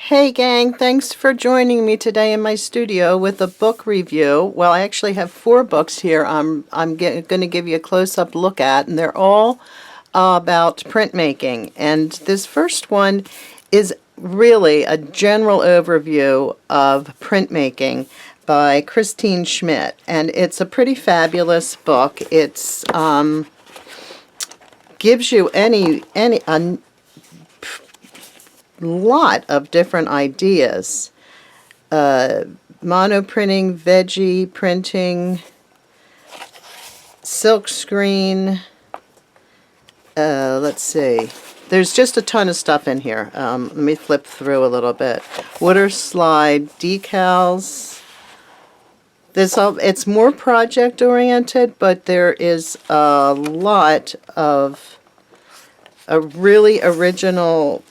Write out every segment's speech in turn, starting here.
Hey gang, thanks for joining me today in my studio with a book review. Well, I actually have 4 books here I'm going to give you a close-up look at, and they're all about printmaking. And this first one is really a general overview of printmaking by Christine Schmidt, and it's a pretty fabulous book. It's gives you a lot of different ideas. Mono printing, veggie printing, silk screen. Let's see. There's just a ton of stuff in here. Let me flip through a little bit. Water slide, decals. It's more project oriented, but there is a lot of a really original.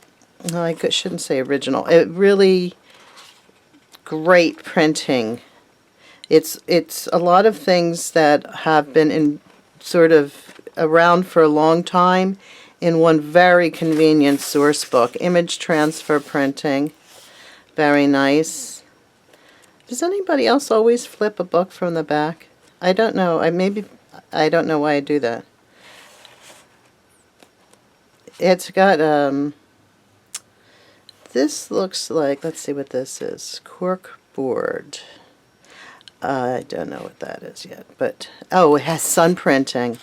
No, I shouldn't say original. It really great printing. It's a lot of things that have been in sort of around for a long time in one very convenient source book. Image transfer printing. Very nice. Does anybody else always flip a book from the back? I don't know. I don't know why I do that. It's got this looks like, let's see what this is. Cork board. I don't know what that is yet, but oh, it has sun printing,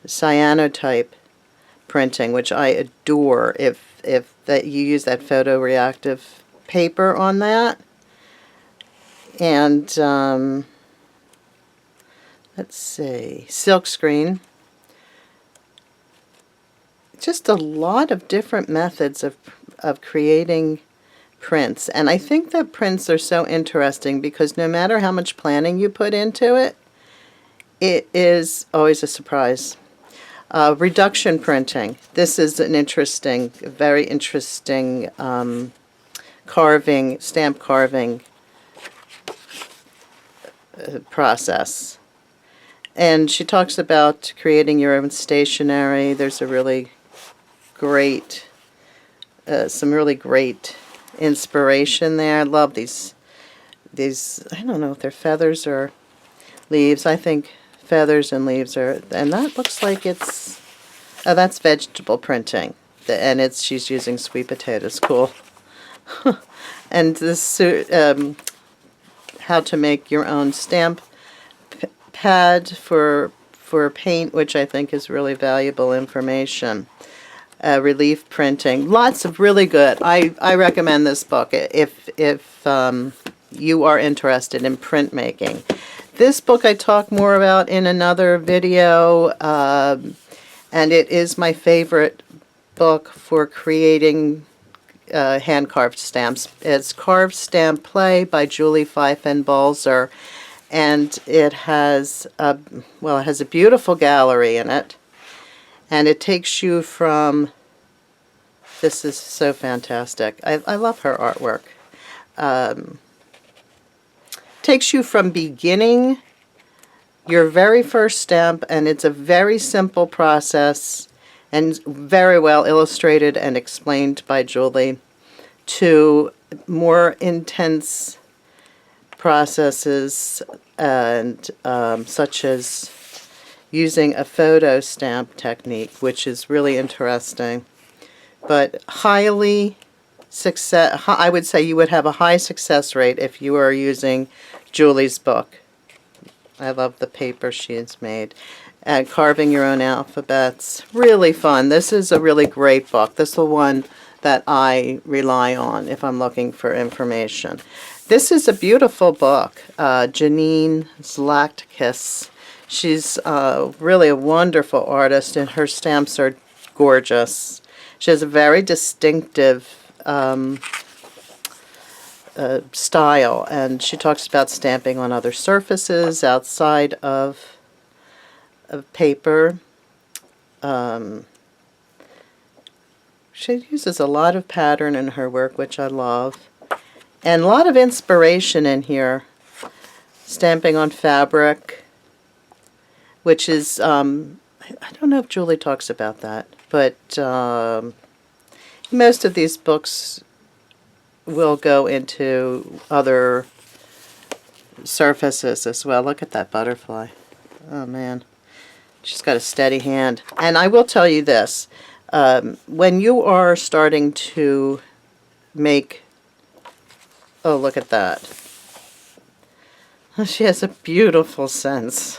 cyanotype printing, which I adore. If that you use that photoreactive paper on that, and let's see, silk screen. Just a lot of different methods of creating prints, and I think that prints are so interesting because no matter how much planning you put into it, it is always a surprise. Reduction printing. This is an interesting, very interesting stamp carving process. And she talks about creating your own stationery. There's a really great, some really great inspiration there. I love these, I don't know if they're feathers or leaves. I think feathers and leaves are, and that looks like it's, oh, that's vegetable printing. And she's using sweet potatoes. Cool. And this, how to make your own stamp pad for paint, which I think is really valuable information. Relief printing, lots of really good. I recommend this book if you are interested in printmaking. This book I talk more about in another video, and it is my favorite book for creating hand-carved stamps. It's Carved Stamp Play by Julie Balzer, and it has a beautiful gallery in it. And it takes you from, this is so fantastic. I love her artwork. Takes you from beginning your very first stamp, and it's a very simple process and very well illustrated and explained by Julie, to more intense processes and such as using a photo stamp technique, which is really interesting. But I would say you would have a high success rate if you are using Julie's book. I love the paper she has made. And carving your own alphabets, really fun. This is a really great book. This is the one that I rely on if I'm looking for information. This is a beautiful book. Janine Zlatkis. She's really a wonderful artist, and her stamps are gorgeous. She has a very distinctive style, and she talks about stamping on other surfaces outside of paper. She uses a lot of pattern in her work, which I love, and a lot of inspiration in here. Stamping on fabric, which is, I don't know if Julie talks about that, but most of these books will go into other surfaces as well. Look at that butterfly. Oh man, she's got a steady hand. And I will tell you this, when you are starting to make, oh look at that. She has a beautiful sense.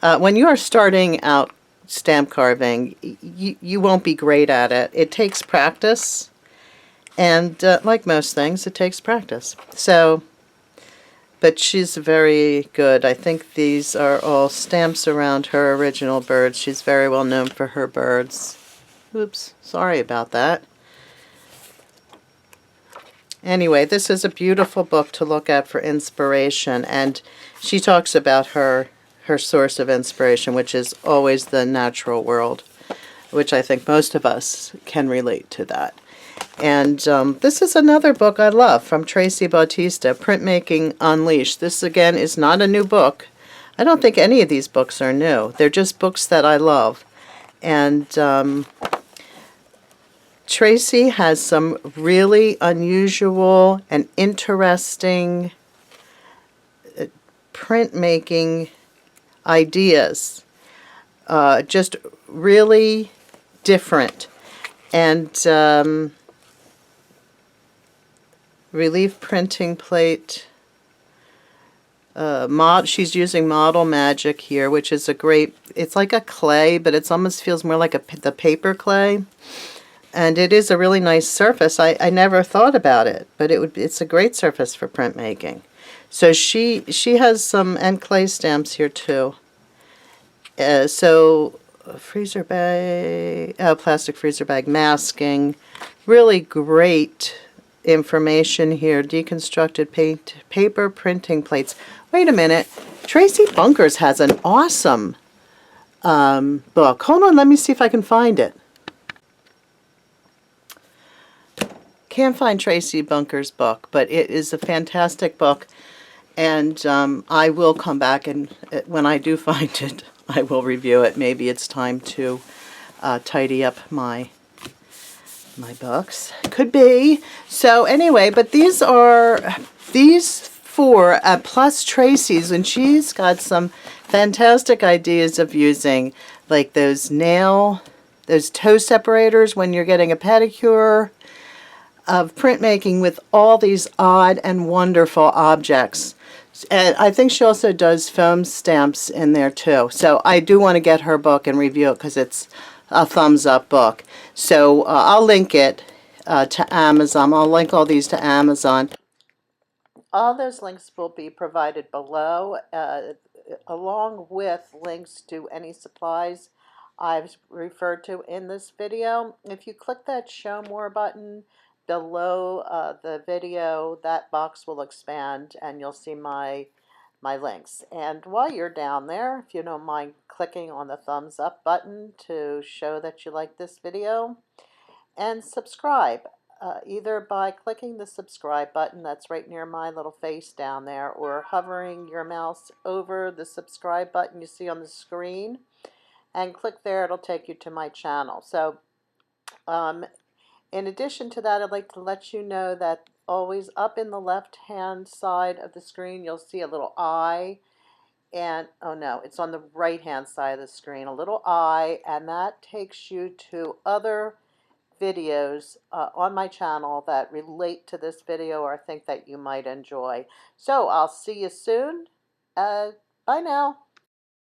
When you are starting out stamp carving, you won't be great at it. It takes practice, and like most things, it takes practice. So, but she's very good. I think these are all stamps around her original birds. She's very well known for her birds. Oops, sorry about that. Anyway, this is a beautiful book to look at for inspiration, and she talks about her source of inspiration, which is always the natural world, which I think most of us can relate to that. And this is another book I love from Tracy Bautista, Printmaking Unleashed. This, again, is not a new book. I don't think any of these books are new. They're just books that I love. And Tracy has some really unusual and interesting printmaking ideas. Just really different. And relief printing plate. She's using Model Magic here, which is a great, it's like a clay, but it almost feels more like the paper clay. And it is a really nice surface. I never thought about it, but it's a great surface for printmaking. So she has some, and clay stamps here too. So freezer bag, plastic freezer bag masking, really great information here. Deconstructed paper printing plates. Wait a minute, Tracy Bunkers has an awesome book. Hold on, let me see if I can find it. Can't find Tracy Bunker's book, but it is a fantastic book, and I will come back, and when I do find it, I will review it. Maybe it's time to tidy up my books. Could be. So anyway, but these four plus Tracy's, and she's got some fantastic ideas of using like those toe separators when you're getting a pedicure, of printmaking with all these odd and wonderful objects. And I think she also does foam stamps in there too. So I do want to get her book and review it because it's a thumbs up book. So I'll link it to Amazon. I'll link all these to Amazon. All those links will be provided below, along with links to any supplies I've referred to in this video. If you click that Show More button below the video, that box will expand and you'll see my links. And while you're down there, if you don't mind clicking on the thumbs up button to show that you like this video, and subscribe. Either by clicking the subscribe button that's right near my little face down there, or hovering your mouse over the subscribe button you see on the screen and click there, it'll take you to my channel. So in addition to that, I'd like to let you know that always up in the left hand side of the screen you'll see a little eye, and oh no, it's on the right hand side of the screen, a little eye, and that takes you to other videos on my channel that relate to this video or think that you might enjoy. So I'll see you soon. Bye now.